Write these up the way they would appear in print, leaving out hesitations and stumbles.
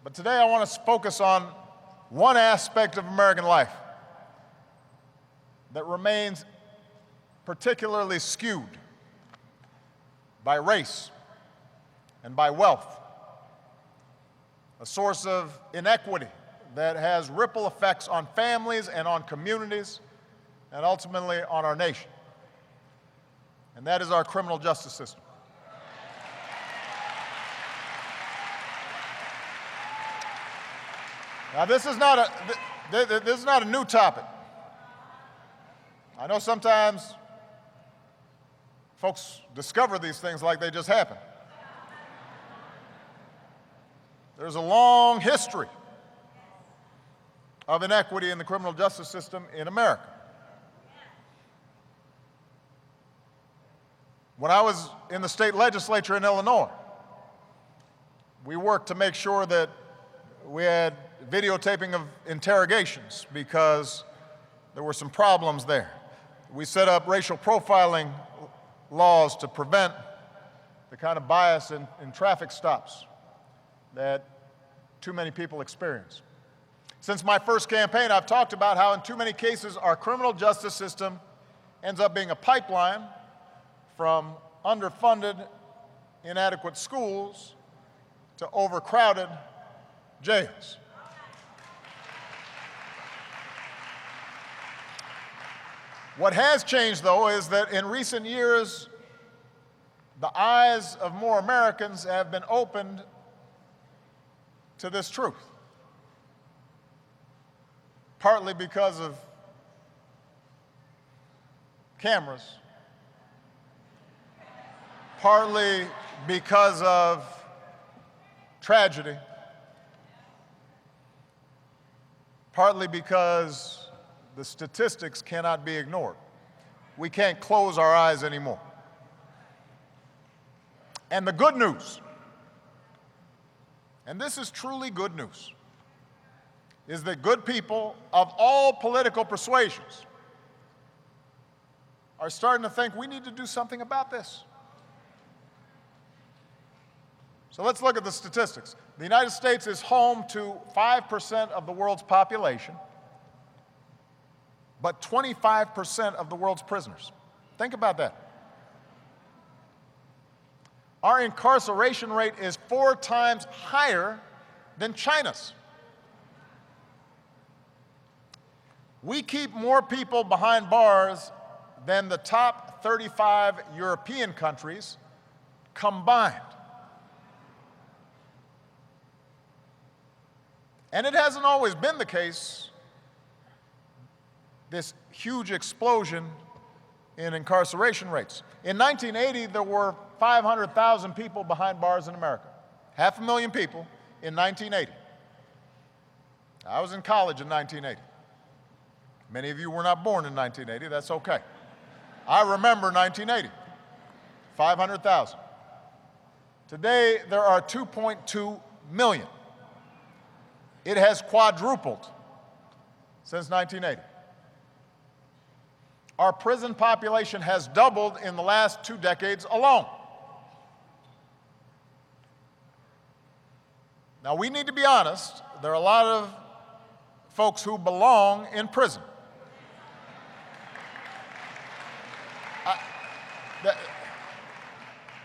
But today I want to focus on one aspect of American life that remains particularly skewed by race and by wealth, a source of inequity that has ripple effects on families and on communities and ultimately on our nation. And that is our criminal justice system. Now, this is not a new topic. I know sometimes folks discover these things like they just happened. There's a long history of inequity in the criminal justice system in America. When I was in the state legislature in Illinois, we worked to make sure that we had videotaping of interrogations because there were some problems there. We set up racial profiling laws to prevent the kind of bias in traffic stops that too many people experience. Since my first campaign, I've talked about how in too many cases our criminal justice system ends up being a pipeline from underfunded, inadequate schools to overcrowded jails. What has changed, though, is that in recent years, the eyes of more Americans have been opened to this truth, partly because of cameras, partly because of tragedy, partly because the statistics cannot be ignored. We can't close our eyes anymore. And the good news, and this is truly good news, is that good people of all political persuasions are starting to think we need to do something about this. So let's look at the statistics. The United States is home to 5% of the world's population, but 25% of the world's prisoners. Think about that. Our incarceration rate is 4 times higher than China's. We keep more people behind bars than the top 35 European countries combined. And it hasn't always been the case, this huge explosion in incarceration rates. In 1980, there were 500,000 people behind bars in America. 500,000 people in 1980. I was in college in 1980. Many of you were not born in 1980, that's okay. I remember 1980, 500,000. Today, there are 2.2 million. It has quadrupled since 1980. Our prison population has doubled in the last 2 decades alone. Now, we need to be honest. There are a lot of folks who belong in prison.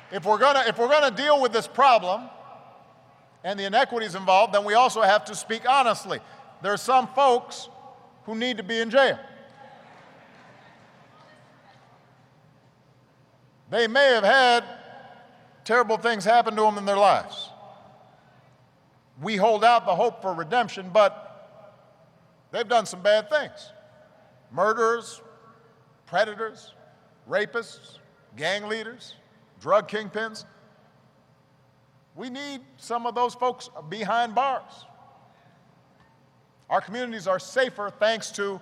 If we're gonna deal with this problem and the inequities involved, then we also have to speak honestly. There are some folks who need to be in jail. They may have had terrible things happen to them in their lives. We hold out the hope for redemption, but they've done some bad things. Murderers, predators, rapists, gang leaders, drug kingpins. We need some of those folks behind bars. Our communities are safer thanks to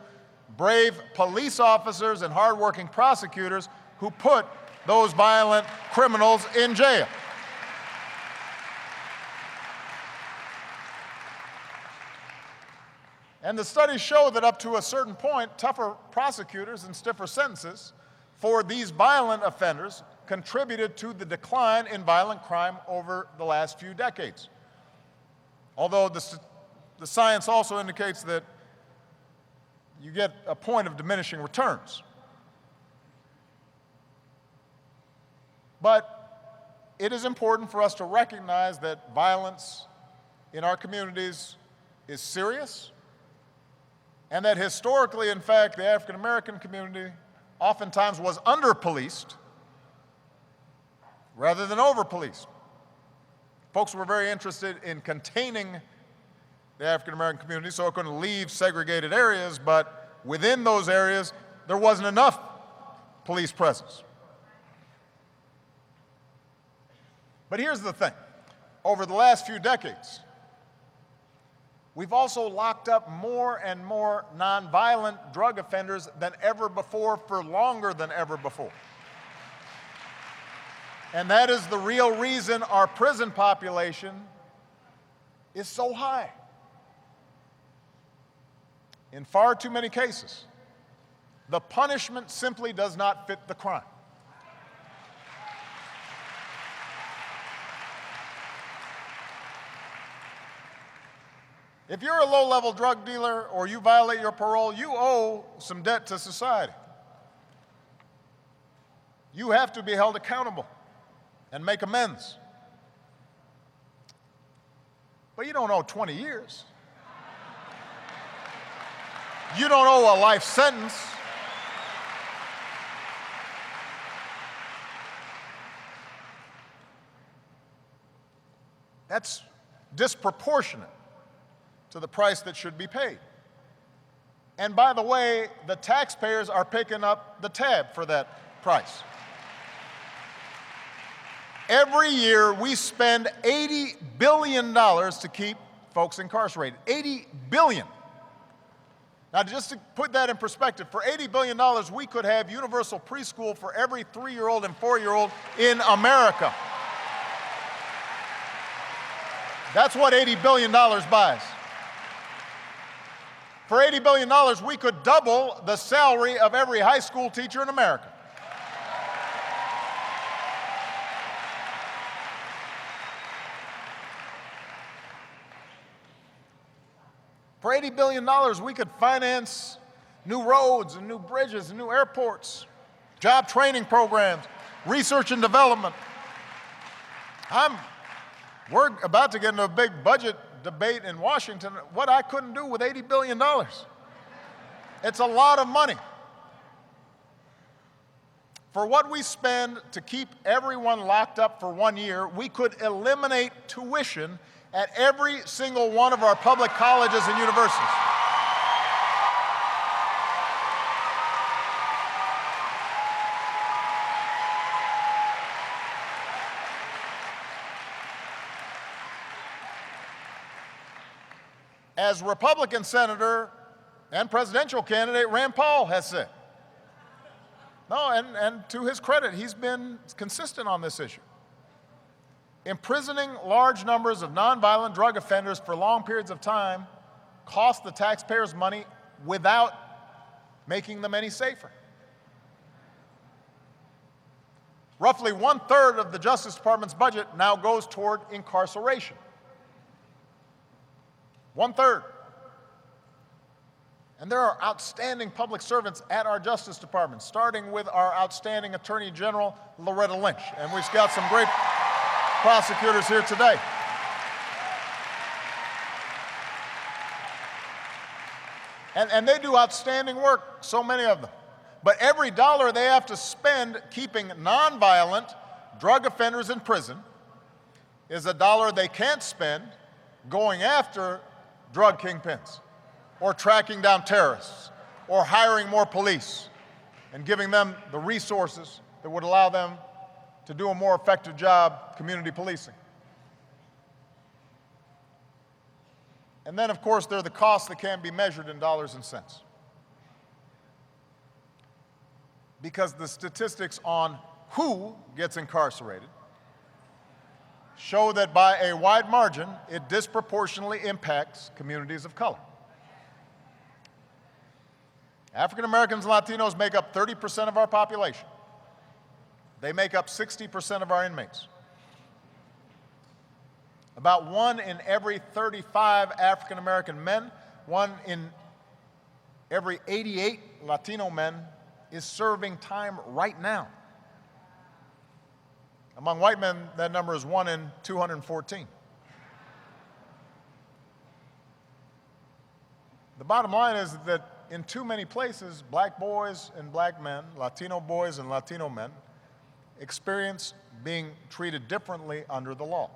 brave police officers and hardworking prosecutors who put those violent criminals in jail. And the studies show that up to a certain point, tougher prosecutors and stiffer sentences for these violent offenders contributed to the decline in violent crime over the last few decades. Although the science also indicates that you get a point of diminishing returns. But it is important for us to recognize that violence in our communities is serious, and that historically, in fact, the African American community oftentimes was under-policed rather than over-policed. Folks were very interested in containing the African American community so it couldn't leave segregated areas, but within those areas, there wasn't enough police presence. But here's the thing. Over the last few decades, we've also locked up more and more nonviolent drug offenders than ever before for longer than ever before. And that is the real reason our prison population is so high. In far too many cases, the punishment simply does not fit the crime. If you're a low-level drug dealer or you violate your parole, you owe some debt to society. You have to be held accountable and make amends. But you don't owe 20 years. You don't owe a life sentence. That's disproportionate to the price that should be paid. And by the way, the taxpayers are picking up the tab for that price. Every year, we spend $80 billion to keep folks incarcerated. $80 billion. Now, just to put that in perspective, for $80 billion, we could have universal preschool for every 3-year-old and 4-year-old in America. That's what $80 billion buys. For $80 billion, we could double the salary of every high school teacher in America. For $80 billion, we could finance new roads and new bridges and new airports, job training programs, research and development. We're about to get into a big budget debate in Washington, what I couldn't do with $80 billion. It's a lot of money. For what we spend to keep everyone locked up for 1 year, we could eliminate tuition at every single one of our public colleges and universities. As Republican Senator and presidential candidate Rand Paul has said. No, and to his credit, he's been consistent on this issue. Imprisoning large numbers of nonviolent drug offenders for long periods of time costs the taxpayers money without making them any safer. Roughly 1/3 of the Justice Department's budget now goes toward incarceration. 1/3. And there are outstanding public servants at our Justice Department, starting with our outstanding Attorney General, Loretta Lynch. And we've got some great prosecutors here today. And they do outstanding work, so many of them. But every dollar they have to spend keeping nonviolent drug offenders in prison is a dollar they can't spend going after drug kingpins, or tracking down terrorists, or hiring more police, and giving them the resources that would allow them to do a more effective job community policing. And then, of course, there are the costs that can't be measured in dollars and cents. Because the statistics on who gets incarcerated show that by a wide margin, it disproportionately impacts communities of color. African Americans and Latinos make up 30% of our population. They make up 60% of our inmates. About 1 in every 35 African American men, 1 in every 88 Latino men is serving time right now. Among white men, that number is 1 in 214. The bottom line is that in too many places, black boys and black men, Latino boys and Latino men, experience being treated differently under the law.